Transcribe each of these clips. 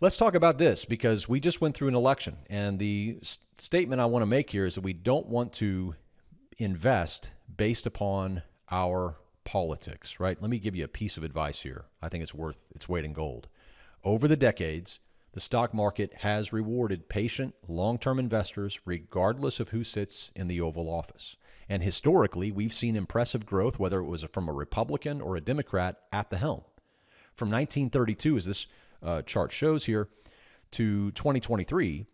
Let's talk about this because we just went through an election. And the statement I want to make here is that we don't want to invest based upon our politics, right? Let me give you a piece of advice here. I think it's worth its weight in gold. Over the decades, the stock market has rewarded patient, long-term investors regardless of who sits in the Oval Office. And historically, we've seen impressive growth, whether it was from a Republican or a Democrat at the helm. From 1932, as this chart shows here, to 2023,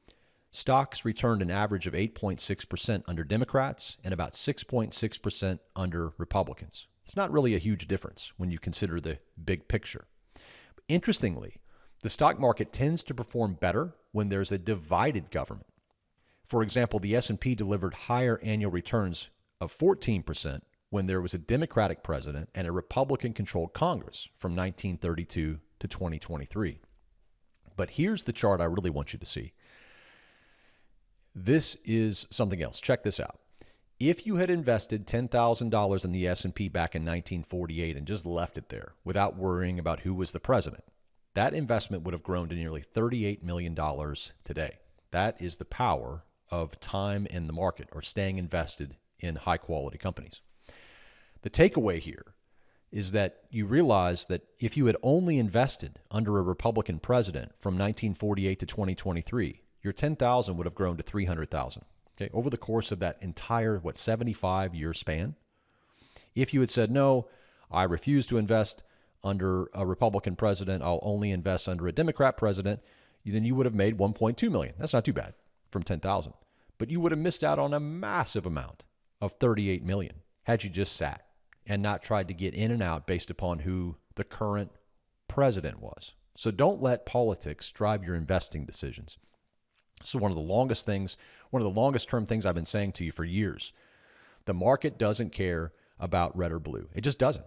stocks returned an average of 8.6% under Democrats and about 6.6% under Republicans. It's not really a huge difference when you consider the big picture. Interestingly, the stock market tends to perform better when there's a divided government. For example, the S&P delivered higher annual returns of 14% when there was a Democratic president and a Republican-controlled Congress from 1932 to 2023. But here's the chart I really want you to see. This is something else. Check this out. If you had invested $10,000 in the S&P back in 1948 and just left it there without worrying about who was the president, that investment would have grown to nearly $38 million today. That is the power of time in the market or staying invested in high-quality companies. The takeaway here is that you realize that if you had only invested under a Republican president from 1948 to 2023, your 10,000 would have grown to 300,000. Okay, over the course of that entire 75-year span. If you had said, no, I refuse to invest under a Republican president, I'll only invest under a Democrat president, then you would have made 1.2 million. That's not too bad from 10,000. But you would have missed out on a massive amount of 38 million had you just sat and not tried to get in and out based upon who the current president was. So don't let politics drive your investing decisions. So one of the longest term things I've been saying to you for years. The market doesn't care about red or blue. It just doesn't.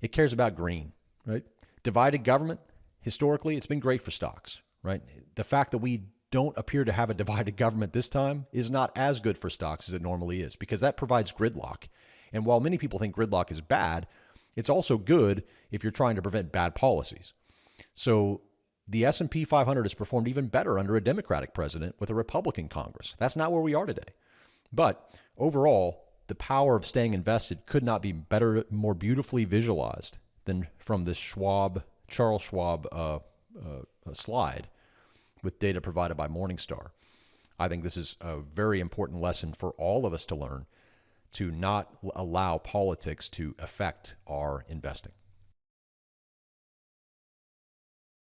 It cares about green, right? Divided government, historically, it's been great for stocks, right? The fact that we don't appear to have a divided government this time is not as good for stocks as it normally is because that provides gridlock. And while many people think gridlock is bad, it's also good if you're trying to prevent bad policies. So the S&P 500 has performed even better under a Democratic president with a Republican Congress. That's not where we are today. But overall, the power of staying invested could not be better, more beautifully visualized than from this Charles Schwab slide with data provided by Morningstar. I think this is a very important lesson for all of us to learn, to not allow politics to affect our investing.